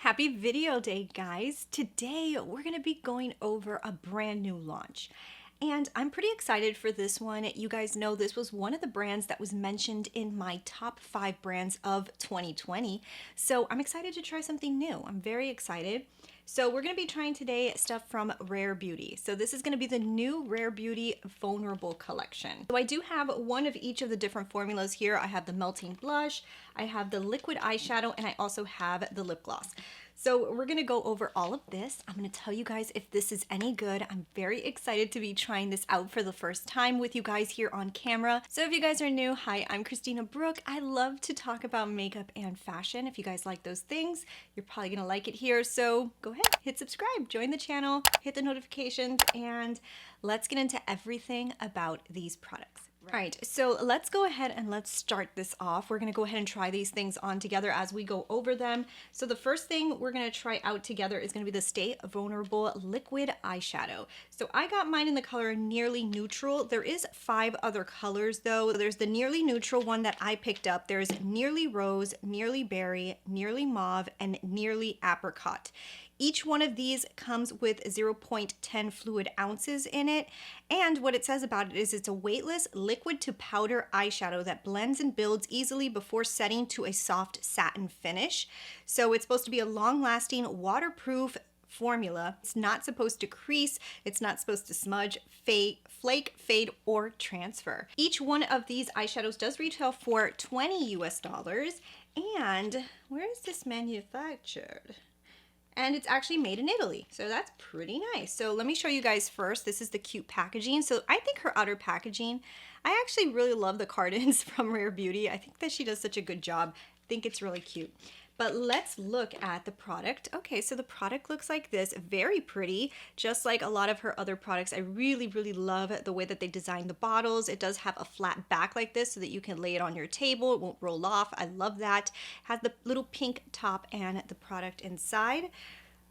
Happy video day, guys. Today we're going to be going over a brand new launch. And I'm pretty excited for this one. You guys know this was one of the brands that was mentioned in my top 5 brands of 2020. So I'm excited to try something new. I'm very excited. So we're going to be trying today stuff from Rare Beauty. So this is going to be the new Rare Beauty Vulnerable collection. So I do have one of each of the different formulas here. I have the melting blush, I have the liquid eyeshadow, and I also have the lip gloss. So we're gonna go over all of this. I'm gonna tell you guys if this is any good. I'm very excited to be trying this out for the first time with you guys here on camera. So if you guys are new, hi, I'm Christina Brooke. I love to talk about makeup and fashion. If you guys like those things, you're probably gonna like it here. So go ahead, hit subscribe, join the channel, hit the notifications, and let's get into everything about these products. All right, so let's go ahead and let's start this off. We're gonna go ahead and try these things on together as we go over them. So the first thing we're gonna try out together is gonna be the Stay Vulnerable Liquid Eyeshadow. So I got mine in the color Nearly Neutral. There is 5 other colors though. There's the Nearly Neutral one that I picked up. There's Nearly Rose, Nearly Berry, Nearly Mauve, and Nearly Apricot. Each one of these comes with 0.10 fluid ounces in it. And what it says about it is it's a weightless liquid to powder eyeshadow that blends and builds easily before setting to a soft satin finish. So it's supposed to be a long-lasting, waterproof formula. It's not supposed to crease, it's not supposed to smudge, fade, flake, fade, or transfer. Each one of these eyeshadows does retail for $20 US. And where is this manufactured? And it's actually made in Italy, so that's pretty nice. So let me show you guys first. This is the cute packaging. So I think her outer packaging, I actually really love the cartons from Rare Beauty. I think that she does such a good job. I think it's really cute. But let's look at the product. Okay, so the product looks like this, very pretty, just like a lot of her other products. I really, really love the way that they designed the bottles. It does have a flat back like this so that you can lay it on your table. It won't roll off. I love that. It has the little pink top and the product inside.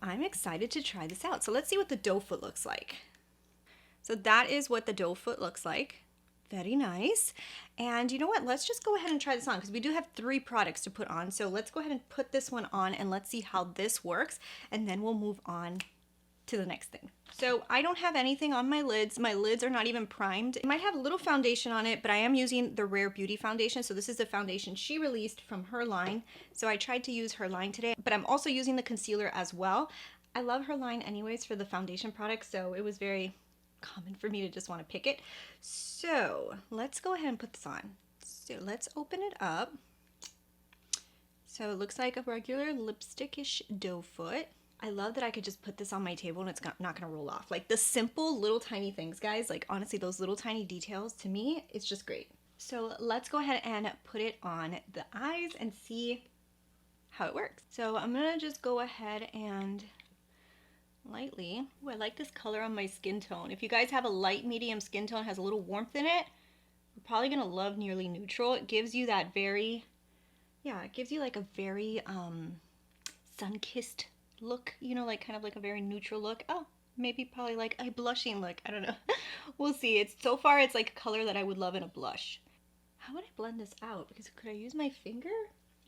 I'm excited to try this out. So let's see what the doe foot looks like. So that is what the doe foot looks like. Very nice. And you know what? Let's just go ahead and try this on because we do have 3 products to put on. So let's go ahead and put this one on and let's see how this works. And then we'll move on to the next thing. So I don't have anything on my lids. My lids are not even primed. It might have a little foundation on it, but I am using the Rare Beauty foundation. So this is the foundation she released from her line. So I tried to use her line today, but I'm also using the concealer as well. I love her line anyways for the foundation products. So it was very common for me to just want to pick it. So let's go ahead and put this on. So let's open it up. So it looks like a regular lipstickish doe foot. I love that I could just put this on my table and it's not gonna roll off. Like the simple little tiny things, guys, like honestly those little tiny details, to me it's just great. So let's go ahead and put it on the eyes and see how it works. So I'm gonna just go ahead and lightly. Ooh, I like this color on my skin tone. If you guys have a light medium skin tone, has a little warmth in it, you're probably gonna love Nearly Neutral. It gives you that very, yeah, it gives you like a very sun-kissed look, you know, like kind of like a very neutral look. Oh, maybe probably like a blushing look. I don't know. We'll see. It's so far it's like a color that I would love in a blush. How would I blend this out? Because could I use my finger?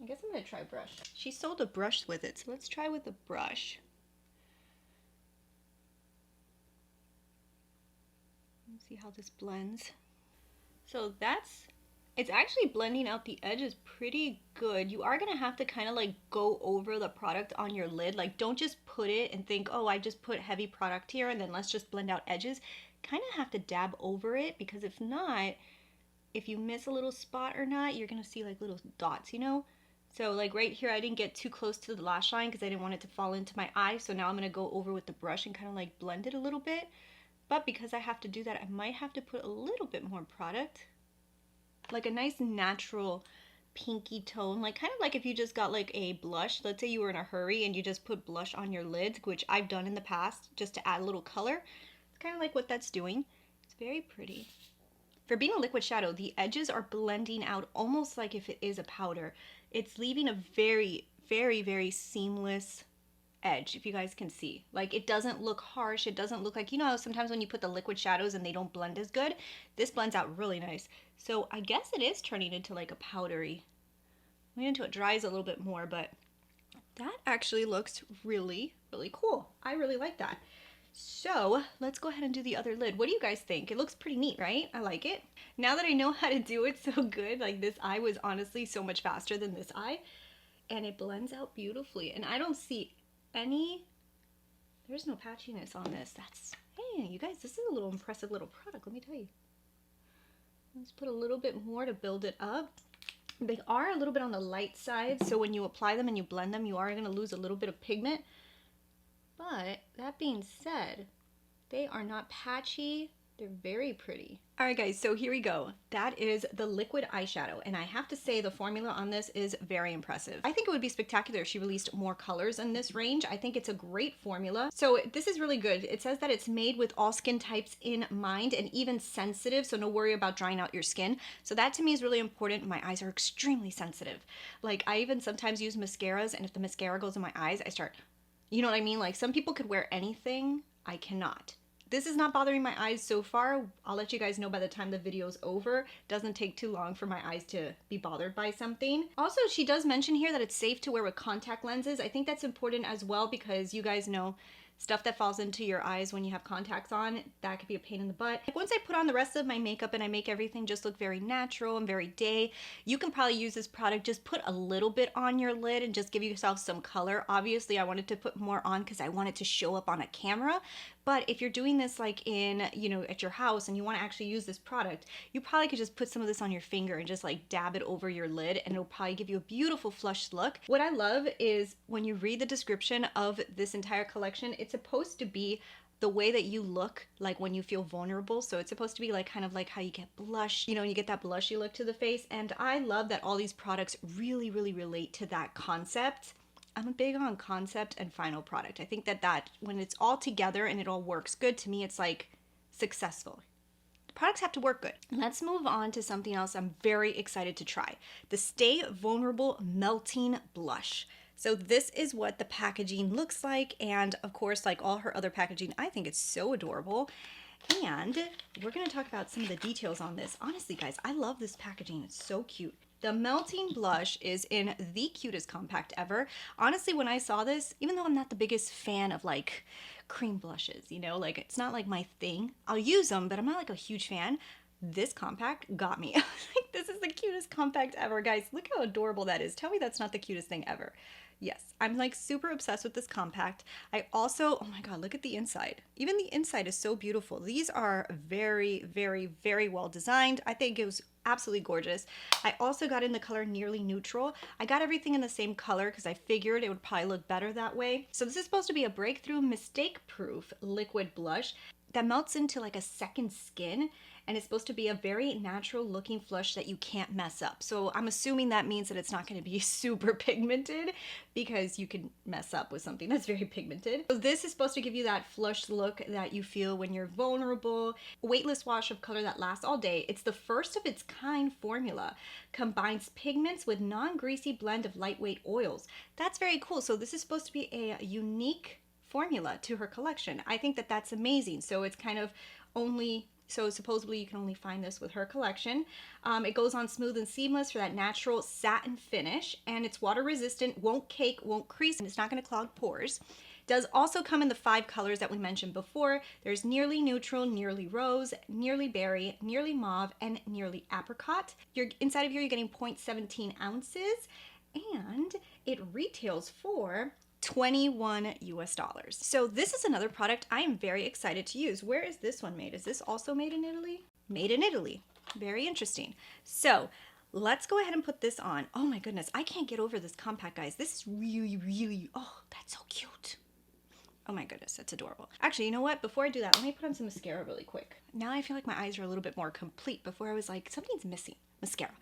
I guess I'm gonna try brush. She sold a brush with it, so let's try with a brush. Let's see how this blends. So it's actually blending out the edges pretty good. You are gonna have to kind of like go over the product on your lid. Like don't just put it and think, oh, I just put heavy product here and then let's just blend out edges. Kind of have to dab over it because if not, if you miss a little spot or not, you're gonna see like little dots, you know? So like right here, I didn't get too close to the lash line because I didn't want it to fall into my eye. So now I'm gonna go over with the brush and kind of like blend it a little bit. But because I have to do that, I might have to put a little bit more product. Like a nice natural pinky tone, like kind of like if you just got like a blush. Let's say you were in a hurry and you just put blush on your lids, which I've done in the past just to add a little color. It's kind of like what that's doing. It's very pretty. For being a liquid shadow, the edges are blending out almost like if it is a powder. It's leaving a very, very, very seamless edge, if you guys can see. Like it doesn't look harsh. It doesn't look like, you know, sometimes when you put the liquid shadows and they don't blend as good, this blends out really nice. So I guess it is turning into like a powdery. Wait until it dries a little bit more, but That actually looks really, really cool. I really like that. So let's go ahead and do the other lid. What do you guys think? It looks pretty neat, right? I like it. Now that I know how to do it so good, like this eye was honestly so much faster than this eye, and it blends out beautifully. And I don't see any, there's no patchiness on this. That's, hey, you guys, this is a little impressive little product, let me tell you. Let's put a little bit more to build it up. They are a little bit on the light side, so when you apply them and you blend them, you are going to lose a little bit of pigment. But that being said, they are not patchy. They're very pretty. All right, guys, so here we go. That is the liquid eyeshadow, and I have to say the formula on this is very impressive. I think it would be spectacular if she released more colors in this range. I think it's a great formula. So this is really good. It says that it's made with all skin types in mind and even sensitive, so no worry about drying out your skin. So that to me is really important. My eyes are extremely sensitive. Like I even sometimes use mascaras, and if the mascara goes in my eyes, I start, you know what I mean? Like some people could wear anything. I cannot. This is not bothering my eyes so far. I'll let you guys know by the time the video's over. Doesn't take too long for my eyes to be bothered by something. Also, she does mention here that it's safe to wear with contact lenses. I think that's important as well because you guys know stuff that falls into your eyes when you have contacts on, that could be a pain in the butt. Like once I put on the rest of my makeup and I make everything just look very natural and very day, you can probably use this product, just put a little bit on your lid and just give yourself some color. Obviously, I wanted to put more on because I want it to show up on a camera. But if you're doing this like in, you know, at your house and you want to actually use this product, you probably could just put some of this on your finger and just like dab it over your lid and it'll probably give you a beautiful flushed look. What I love is when you read the description of this entire collection, it's supposed to be the way that you look like when you feel vulnerable. So it's supposed to be like kind of like how you get blush, you know, you get that blushy look to the face. And I love that all these products really, really relate to that concept. I'm big on concept and final product. I think that when it's all together and it all works good, to me it's like successful. The products have to work good. Let's move on to something else I'm very excited to try. The Stay Vulnerable Melting Blush. So this is what the packaging looks like, and of course, like all her other packaging, I think it's so adorable. And we're going to talk about some of the details on this. Honestly, guys, I love this packaging. It's so cute. The Melting Blush is in the cutest compact ever. Honestly, when I saw this, even though I'm not the biggest fan of like cream blushes, you know, like it's not like my thing. I'll use them, but I'm not like a huge fan. This compact got me. Like, this is the cutest compact ever, guys. Look how adorable that is. Tell me that's not the cutest thing ever. Yes, I'm like super obsessed with this compact. I also, oh my God, look at the inside. Even the inside is so beautiful. These are very, very, very well designed. I think it was absolutely gorgeous. I also got in the color Nearly Neutral. I got everything in the same color because I figured it would probably look better that way. So this is supposed to be a breakthrough mistake-proof liquid blush that melts into like a second skin, and it's supposed to be a very natural looking flush that you can't mess up. So I'm assuming that means that it's not going to be super pigmented because you can mess up with something that's very pigmented. So this is supposed to give you that flush look that you feel when you're vulnerable. Weightless wash of color that lasts all day. It's the first of its kind formula. Combines pigments with non-greasy blend of lightweight oils. That's very cool. So this is supposed to be a unique formula to her collection. I think that that's amazing. So it's kind of only, so supposedly you can only find this with her collection. It goes on smooth and seamless for that natural satin finish, and it's water resistant, won't cake, won't crease, and it's not going to clog pores. Does also come in the 5 colors that we mentioned before. There's Nearly Neutral, Nearly Rose, Nearly Berry, Nearly Mauve, and Nearly Apricot. Inside of here, you're getting 0.17 ounces, and it retails for $21 US. So this is another product I am very excited to use. Where is this one made? Is this also made in Italy? Made in Italy. Very interesting. So let's go ahead and put this on. Oh my goodness, I can't get over this compact, guys. This is really, really, oh, that's so cute. Oh my goodness, that's adorable. Actually, you know what? Before I do that, let me put on some mascara really quick. Now I feel like my eyes are a little bit more complete. Before I was like, something's missing. Mascara.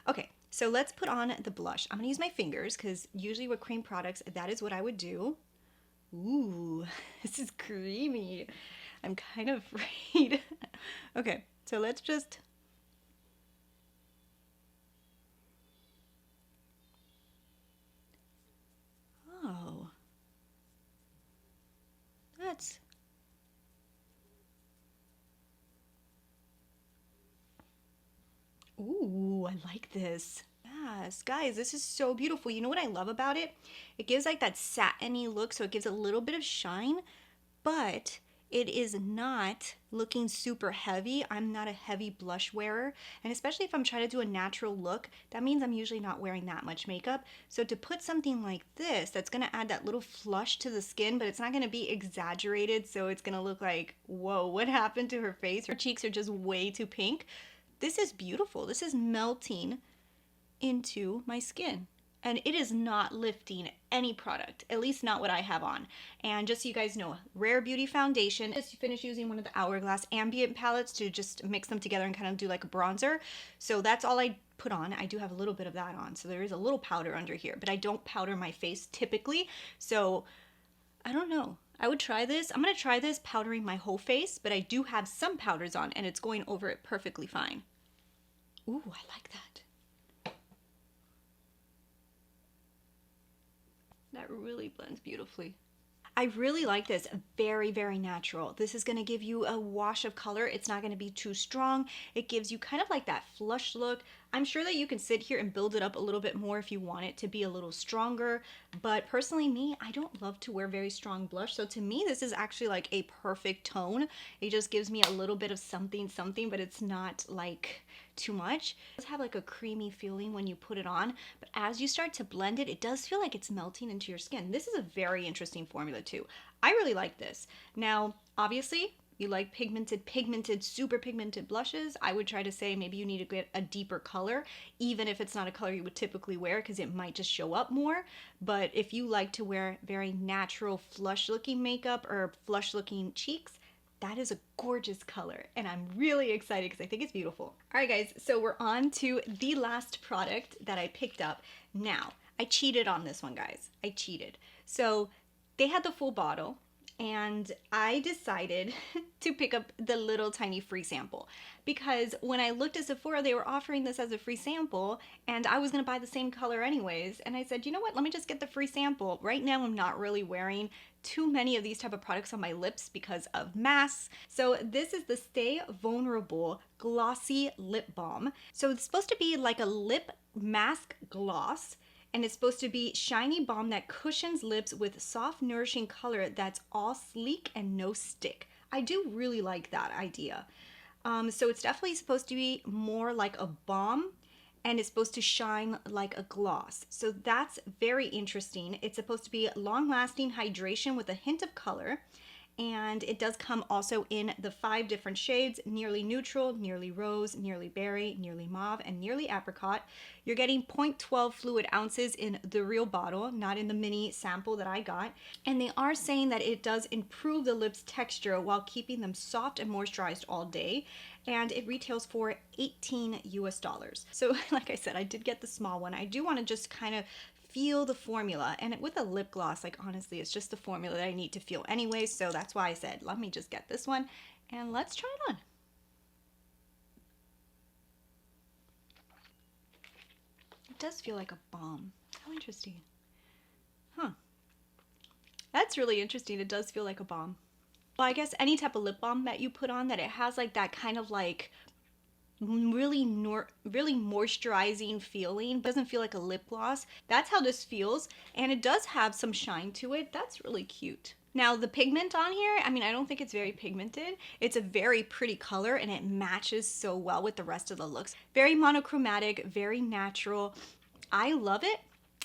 Okay, so let's put on the blush. I'm gonna use my fingers because usually with cream products, that is what I would do. Ooh, this is creamy. I'm kind of afraid. Okay, so let's just... Oh. That's... Ooh, I like this. Yes, guys, this is so beautiful. You know what I love about it? It gives like that satiny look, so it gives a little bit of shine, but it is not looking super heavy. I'm not a heavy blush wearer, and especially if I'm trying to do a natural look, that means I'm usually not wearing that much makeup. So to put something like this that's gonna add that little flush to the skin, but it's not gonna be exaggerated, so it's gonna look like, whoa, what happened to her face? Her cheeks are just way too pink. This is beautiful. This is melting into my skin. And it is not lifting any product, at least not what I have on. And just so you guys know, Rare Beauty Foundation. Just finished using one of the Hourglass Ambient palettes to just mix them together and kind of do like a bronzer. So that's all I put on. I do have a little bit of that on. So there is a little powder under here, but I don't powder my face typically. So I don't know. I would try this. I'm going to try this powdering my whole face, but I do have some powders on and it's going over it perfectly fine. Ooh, I like that. That really blends beautifully. I really like this. Very, very natural. This is going to give you a wash of color. It's not going to be too strong. It gives you kind of like that flush look. I'm sure that you can sit here and build it up a little bit more if you want it to be a little stronger. But personally, me, I don't love to wear very strong blush. So to me, this is actually like a perfect tone. It just gives me a little bit of something, something, but it's not like too much. It does have like a creamy feeling when you put it on, but as you start to blend it, it does feel like it's melting into your skin. This is a very interesting formula too. I really like this. Now, obviously, you like pigmented, super pigmented blushes, I would try to say maybe you need to get a deeper color, even if it's not a color you would typically wear, because it might just show up more. But if you like to wear very natural, flush looking makeup or flush looking cheeks, that is a gorgeous color, and I'm really excited because I think it's beautiful. All right, guys, so we're on to the last product that I picked up. Now, I cheated on this one, guys. I cheated. So they had the full bottle, and I decided to pick up the little tiny free sample because when I looked at Sephora, they were offering this as a free sample, and I was gonna buy the same color anyways. And I said, you know what, let me just get the free sample. Right now, I'm not really wearing too many of these type of products on my lips because of masks. So this is the Stay Vulnerable Glossy Lip Balm. So it's supposed to be like a lip mask gloss, and it's supposed to be shiny balm that cushions lips with soft, nourishing color that's all sleek and no stick. I do really like that idea. So it's definitely supposed to be more like a balm, and it's supposed to shine like a gloss. So that's very interesting. It's supposed to be long-lasting hydration with a hint of color. And it does come also in the 5 different shades: nearly neutral, nearly rose, nearly berry, nearly mauve, and nearly apricot. You're getting 0.12 fluid ounces in the real bottle, not in the mini sample that I got. And they are saying that it does improve the lips texture while keeping them soft and moisturized all day. And it retails for $18 US. So like I said, I did get the small one. I do want to just kind of feel the formula, and with a lip gloss, like honestly, it's just the formula that I need to feel anyway. So that's why I said, let me just get this one and let's try it on. It does feel like a balm. How interesting. Huh. That's really interesting. It does feel like a balm. Well, I guess any type of lip balm that you put on, that it has like that kind of like really moisturizing feeling, doesn't feel like a lip gloss. That's how this feels, and it does have some shine to it. That's really cute. Now the pigment on here, I mean, I don't think it's very pigmented. It's a very pretty color, and it matches so well with the rest of the looks. Very monochromatic, very natural. I love it.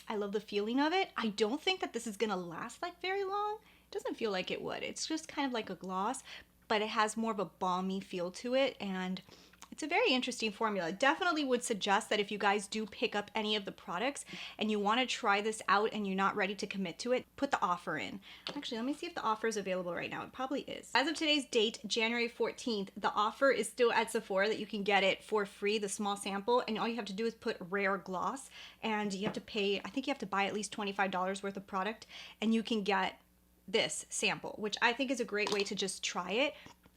I love the feeling of it. I don't think that this is gonna last like very long. It doesn't feel like it would. It's just kind of like a gloss, but it has more of a balmy feel to it, and it's a very interesting formula. Definitely would suggest that if you guys do pick up any of the products and you want to try this out and you're not ready to commit to it, put the offer in. Actually, let me see if the offer is available right now. It probably is. As of today's date, January 14th, the offer is still at Sephora that you can get it for free, the small sample, and all you have to do is put Rare Gloss, and you have to pay, I think you have to buy at least $25 worth of product, and you can get this sample, which I think is a great way to just try it.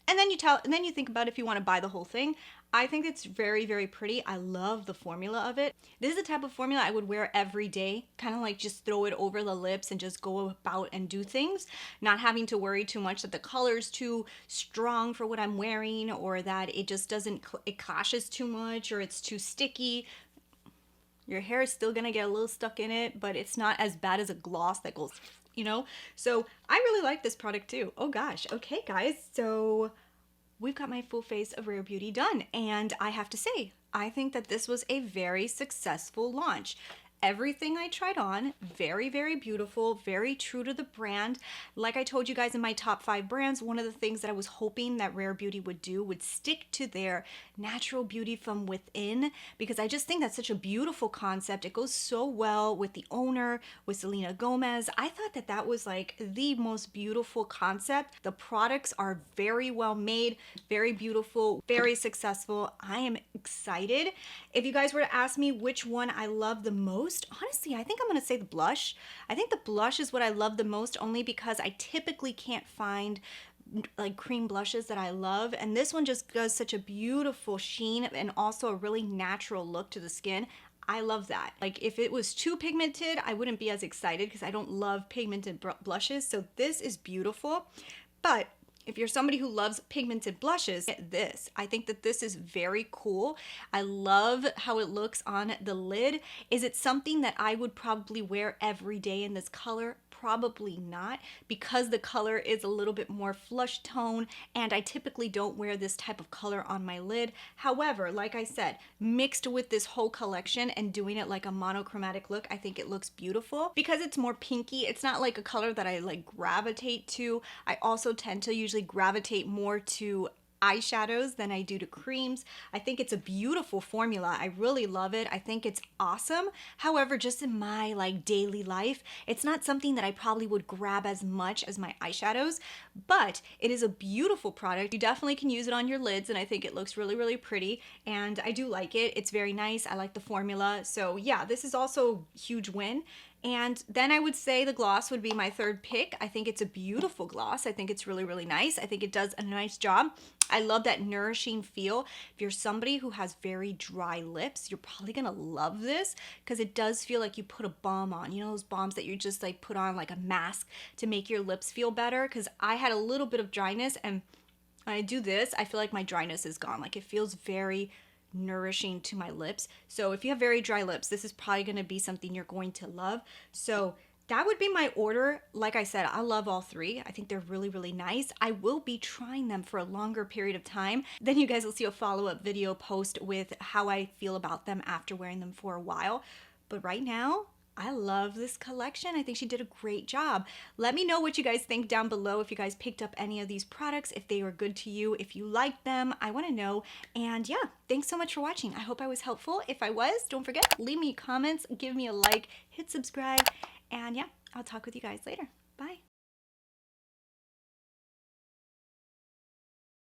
And then you think about if you want to buy the whole thing. I think it's very, very pretty. I love the formula of it. This is the type of formula I would wear every day, kind of like just throw it over the lips and just go about and do things, not having to worry too much that the color's too strong for what I'm wearing, or that it just doesn't, it clashes too much, or it's too sticky. Your hair is still gonna get a little stuck in it, but it's not as bad as a gloss that goes, you know? So I really like this product too. Oh gosh. Okay, guys. So we've got my full face of Rare Beauty done. And I have to say, I think that this was a very successful launch. Everything I tried on, very, very beautiful, very true to the brand. Like I told you guys in my top 5 brands, one of the things that I was hoping that Rare Beauty would do would stick to their natural beauty from within, because I just think that's such a beautiful concept. It goes so well with the owner, with Selena Gomez. I thought that that was like the most beautiful concept. The products are very well made, very beautiful, very successful. I am excited. If you guys were to ask me which one I love the most, honestly, I think I'm going to say the blush. I think the blush is what I love the most, only because I typically can't find like cream blushes that I love, and this one just does such a beautiful sheen and also a really natural look to the skin. I love that. Like if it was too pigmented, I wouldn't be as excited because I don't love pigmented blushes. So this is beautiful. But if you're somebody who loves pigmented blushes, get this. I think that this is very cool. I love how it looks on the lid. Is it something that I would probably wear every day in this color? Probably not, because the color is a little bit more flush tone and I typically don't wear this type of color on my lid. However, like I said, mixed with this whole collection and doing it like a monochromatic look, I think it looks beautiful. Because it's more pinky, it's not like a color that I like gravitate to. I also tend to usually gravitate more to eyeshadows than I do to creams. I think it's a beautiful formula. I really love it. I think it's awesome. However, just in my like daily life, it's not something that I probably would grab as much as my eyeshadows, but it is a beautiful product. You definitely can use it on your lids and I think it looks really, really pretty and I do like it. It's very nice. I like the formula. So yeah, this is also a huge win. And then I would say the gloss would be my third pick. I think it's a beautiful gloss. I think it's really, really nice. I think it does a nice job. I love that nourishing feel. If you're somebody who has very dry lips, you're probably gonna love this because it does feel like you put a balm on. You know those balms that you just like put on like a mask to make your lips feel better? Because I had a little bit of dryness and when I do this, I feel like my dryness is gone. Like it feels very nourishing to my lips. So if you have very dry lips, this is probably going to be something you're going to love. So that would be my order. Like I said, I love all 3. I think they're really, really nice. I will be trying them for a longer period of time. Then you guys will see a follow-up video post with how I feel about them after wearing them for a while. But right now, I love this collection. I think she did a great job. Let me know what you guys think down below, if you guys picked up any of these products, if they were good to you, if you liked them. I want to know. And yeah, thanks so much for watching. I hope I was helpful. If I was, don't forget, leave me comments, give me a like, hit subscribe, and yeah, I'll talk with you guys later. Bye.